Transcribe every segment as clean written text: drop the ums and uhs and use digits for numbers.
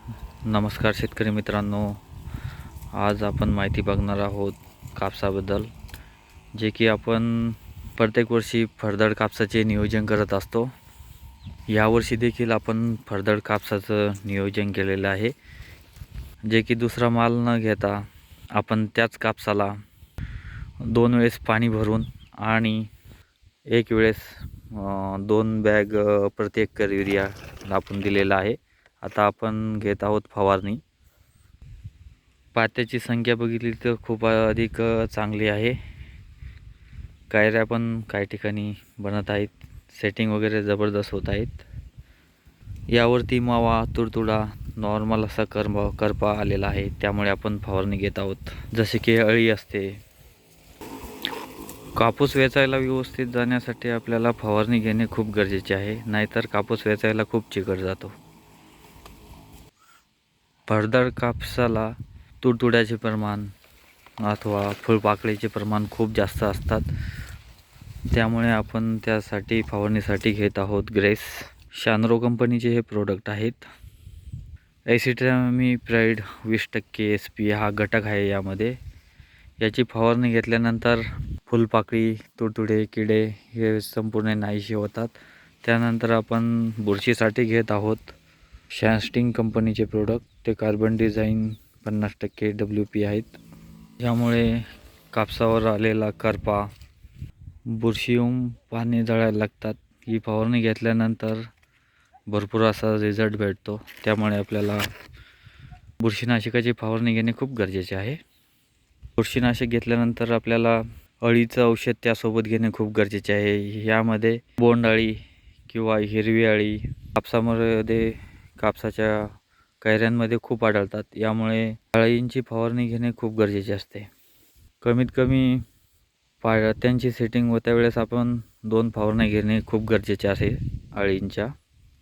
नमस्कार शेतकरी मित्रांनो, आज आपण माहिती बघणार आहोत कापसाबद्दल, जे की आपण प्रत्येक वर्षी फरदड कापसाचे नियोजन करत असतो। यावर्षी देखील आपण फरदड कापसाचं नियोजन केलेलं आहे, जे की दुसरा माल न घेता आपण त्याच कापसाला 2 वेळेस पाणी भरून आणि एक वेळेस 2 बॅग प्रति एकर युरिया आपण दिलेला आहे। आता आपण घेत आहोत फवारणी। पात्याची संख्या बघितली तर खूप अधिक चांगली आहे। कायऱ्या पण काही ठिकाणी बनत आहेत, सेटिंग वगैरे ज़बरदस्त होत आहेत। यावरती मावा, तुडतुडा, नॉर्मल असा करपा आलेला आहे, त्यामुळे आपण फवारणी घेत आहोत। जसे की अळी असते। कापूस वेचायला व्यवस्थित जाण्यासाठी आपल्याला फवारणी घेणे खूप गरजेचे आहे, नाहीतर कापूस वेचायला खूप चिकट जातो। फरदड कापसाला तुडतुड्याचे प्रमाण अथवा फुलपाकळीचे प्रमाण खूप जास्त असतात, त्यामुळे आपण त्यासाठी फवारणीसाठी घेत आहोत ग्रेस शानरो कंपनीचे हे प्रोडक्ट आहेत। एसिटामिप्राइड 20% SP हा घटक आहे यामध्ये। याची फवारणी घेतल्यानंतर फुलपाकळी, तुडतुडे, किडे हे संपूर्ण नाहीसे होतात। त्यानंतर आपण बुरशीसाठी घेत आहोत शॅनस्टिंग कंपनीचे प्रोडक्ट, ते कार्बन डिझाइन 50% WP आहेत। यामुळे कापसावर आलेला करपा, बुरशी येऊन पाने जळायला लागतात। ही फवारणी घेतल्यानंतर भरपूर असा रिझल्ट भेटतो, त्यामुळे आपल्याला बुरशीनाशकाची फवारणी घेणे खूप गरजेचे आहे। बुरशीनाशक घेतल्यानंतर आपल्याला अळीचं औषध त्यासोबत घेणे खूप गरजेचे आहे। यामध्ये बोंडअळी किंवा हिरवी अळी कापसामध्ये कापसाच्या कैऱ्यांमध्ये खूप आढळतात, यामुळे अळींची फवारणी घेणे खूप गरजेचे असते। कमीत कमी त्यांची सेटिंग होत्या वेळेस आपण 2 फवारण्या घेणे खूप गरजेचे आहे अळींच्या।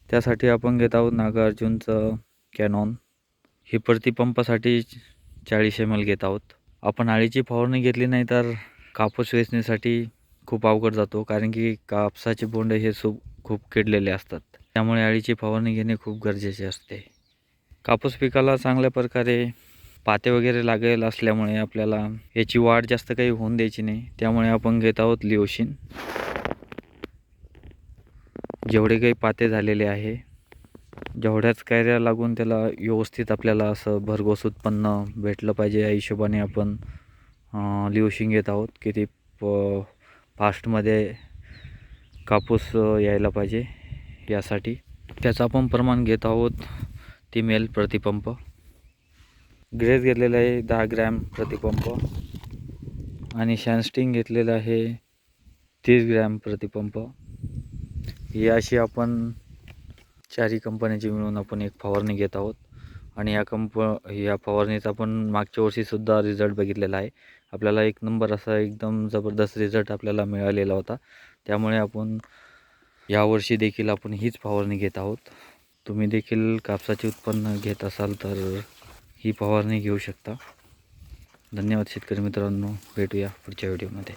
त्यासाठी आपण घेत आहोत नागार्जुनचं कॅनॉन। ही प्रतिपंपासाठी 40 ml घेत आहोत। आपण अळीची फवारणी घेतली नाही तर कापूस वेचण्यासाठी खूप अवघड जातो, कारण की कापसाचे बोंड हे खूप किडलेले असतात, त्यामुळे अळीची फवारणी घेणे खूप गरजेचे असते। कापूस पिकाला चांगल्या प्रकारे पाते वगैरे लागेल असल्यामुळे आपल्याला याची वाढ जास्त काही होऊन द्यायची नाही, त्यामुळे आपण घेत आहोत लिओशिन। जेवढे काही पाते झालेले आहे, जेवढ्याच कैऱ्या लागून त्याला व्यवस्थित आपल्याला असं भरघोस उत्पन्न भेटलं पाहिजे, या हिशोबाने आपण लिओशिन घेत आहोत, की ते फास्टमध्ये कापूस यायला पाहिजे यासाठी। त्याचं आपण प्रमाण घेत आहोत 3 ml प्रतिपंप। ग्रेस घेतलेला आहे 10 ग्रॅम प्रतिपंप आणि शॅनस्टिंग घेतलेलं आहे 30 ग्रॅम प्रतिपंप। ही अशी आपण 4 कंपन्यांची मिळून आपण एक फवारणी घेत आहोत, आणि या फवारणीचा आपण मागच्या वर्षीसुद्धा रिझल्ट बघितलेला आहे। आपल्याला एक नंबर असा एकदम ज़बरदस्त रिझल्ट आपल्याला मिळालेला होता, त्यामुळे आपण यावर्षी देखील आपण हीच फवारणी घेत आहोत। तुम्ही देखील कापसाचे उत्पन्न घेत असाल तर ही फवारणी घेऊ शकता। धन्यवाद शेतकरी मित्रांनो, भेटूया पुढच्या व्हिडिओमध्ये।